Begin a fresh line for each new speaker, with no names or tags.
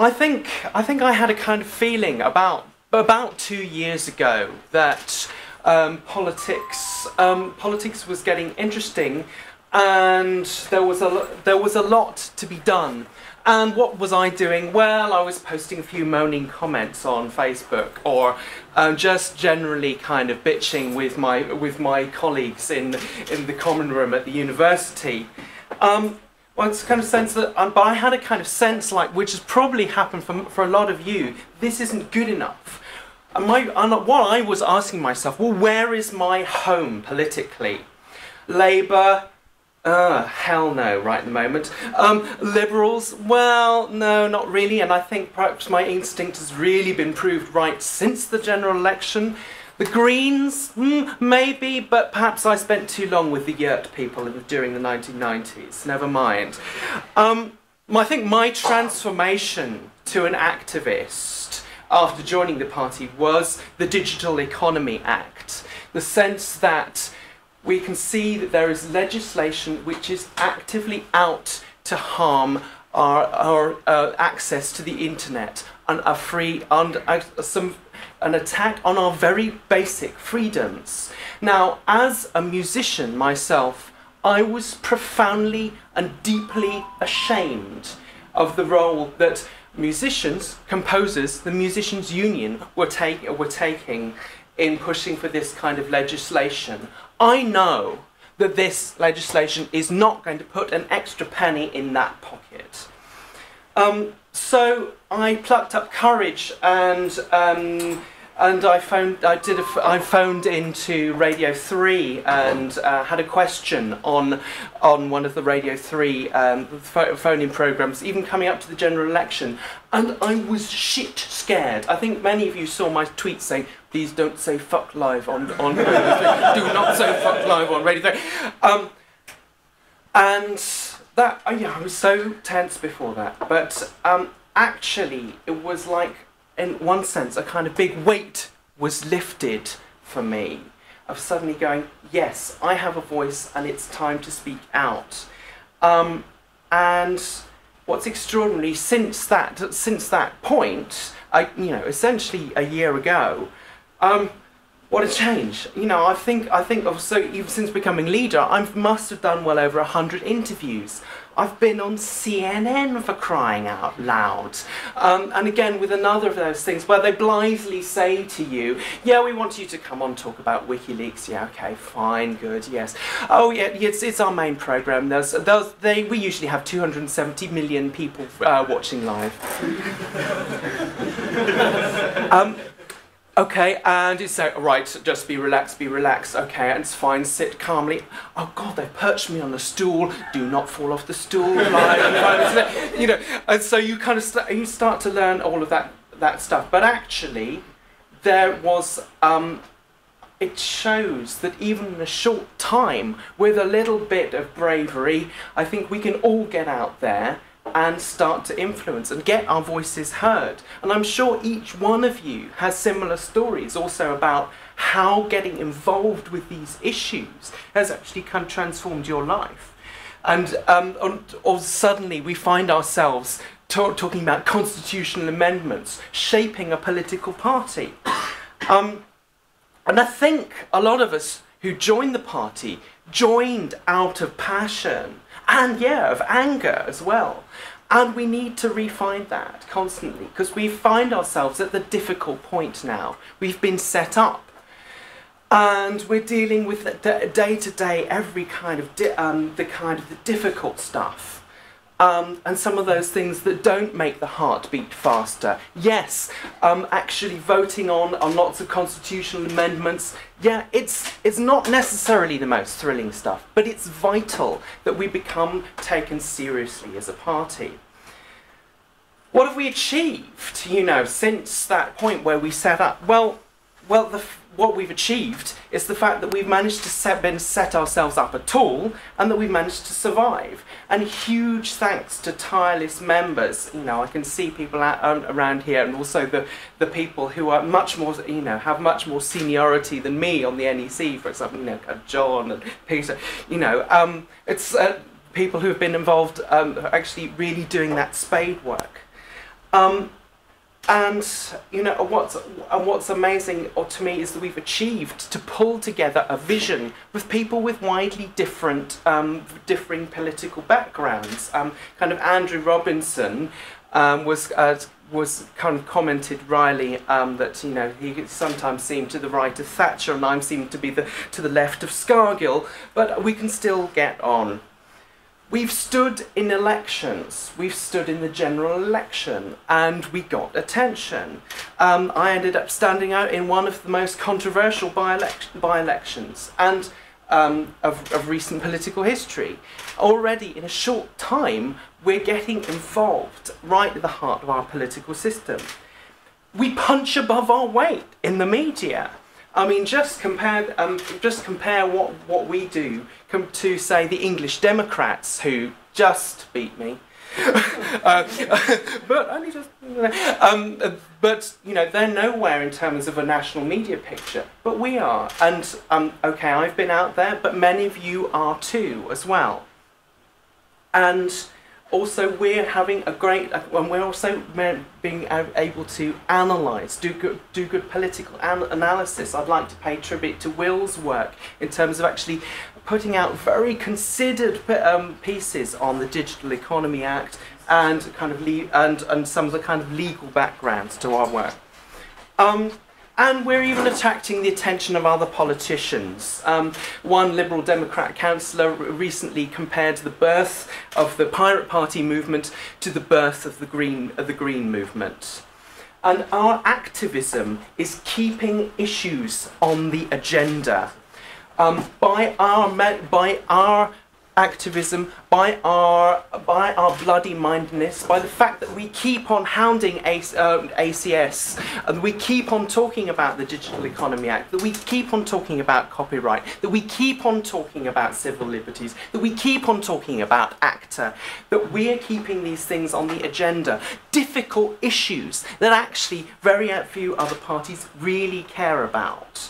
I had a kind of feeling about 2 years ago that politics was getting interesting, and there was a lot to be done. And what was I doing? Well, I was posting a few moaning comments on Facebook, or just generally kind of bitching with my colleagues in the common room at the university. Well, it's kind of sense that, but I had a kind of sense, like, which has probably happened for a lot of you, this isn't good enough. And what I was asking myself, well, where is my home politically? Labour? Hell no, right at the moment. Liberals? Well, no, not really, and I think perhaps my instinct has really been proved right since the general election. The Greens? Maybe, but perhaps I spent too long with the Yurt people during the 1990s. Never mind. I think my transformation to an activist after joining the party was the Digital Economy Act. The sense that we can see that there is legislation which is actively out to harm our access to the internet and an attack on our very basic freedoms. Now, as a musician myself, I was profoundly and deeply ashamed of the role that musicians, composers, the Musicians' Union were taking in pushing for this kind of legislation. I know that this legislation is not going to put an extra penny in that pocket. So I plucked up courage and I phoned into Radio 3 and had a question on one of the Radio 3 phone-in programmes, even coming up to the general election, and I was shit scared. I think many of you saw my tweet saying, please don't say fuck live on Radio 3. Do not say fuck live on Radio 3. And that, yeah, I was so tense before that, but actually it was like, in one sense, a kind of big weight was lifted for me of suddenly going, yes, I have a voice and it's time to speak out. And what's extraordinary, since that point, essentially a year ago, what a change. I think so even since becoming leader, I must have done well over 100 interviews. I've been on CNN, for crying out loud. And again, with another of those things where they blithely say to you, yeah, we want you to come on, talk about WikiLeaks. Yeah, okay, fine, good, yes. Oh, yeah, it's our main programme. We usually have 270 million people watching live. Okay, and it's right, just be relaxed, okay, and it's fine, sit calmly. Oh God, they perched me on a stool, do not fall off the stool, and so you kind of you start to learn all of that stuff. But actually, there was, it shows that even in a short time, with a little bit of bravery, I think we can all get out there and start to influence and get our voices heard. And I'm sure each one of you has similar stories also about how getting involved with these issues has actually kind of transformed your life. And or suddenly we find ourselves talking about constitutional amendments, shaping a political party. And I think a lot of us who joined the party joined out of passion and, yeah, of anger as well. And we need to refine that constantly, because we find ourselves at the difficult point now. We've been set up, and we're dealing with day to day every kind of the difficult stuff. And some of those things that don't make the heart beat faster. Yes, actually voting on lots of constitutional amendments, yeah, it's not necessarily the most thrilling stuff, but it's vital that we become taken seriously as a party. What have we achieved, since that point where we set up? Well, what we've achieved is the fact that we've managed to set ourselves up at all, and that we've managed to survive. And huge thanks to tireless members. I can see people around here, and also the people who are much more, have much more seniority than me on the NEC, for example, John and Peter. It's people who have been involved, actually really doing that spade work. And you know what's amazing to me is that we've achieved to pull together a vision with people with widely different, differing political backgrounds. Kind of Andrew Robinson was kind of commented wryly that he sometimes seemed to the right of Thatcher and I seem to be to the left of Scargill, but we can still get on. We've stood in elections, we've stood in the general election, and we got attention. I ended up standing out in one of the most controversial by-elections and of recent political history. Already in a short time, we're getting involved right at the heart of our political system. We punch above our weight in the media. I mean, just compare what we do to, say, the English Democrats, who just beat me. But only just. But they're nowhere in terms of a national media picture. But we are, and okay, I've been out there, but many of you are too, as well. And also, we're having a great, and we're also being able to analyse, do good political analysis. I'd like to pay tribute to Will's work in terms of actually putting out very considered pieces on the Digital Economy Act and kind of and some of the kind of legal backgrounds to our work. And we're even attracting the attention of other politicians. One Liberal Democrat councillor recently compared the birth of the Pirate Party movement to the birth of the Green movement. And our activism is keeping issues on the agenda. By our activism, by our bloody-mindedness, by the fact that we keep on hounding ACS, and we keep on talking about the Digital Economy Act, that we keep on talking about copyright, that we keep on talking about civil liberties, that we keep on talking about ACTA, that we are keeping these things on the agenda, difficult issues that actually very few other parties really care about.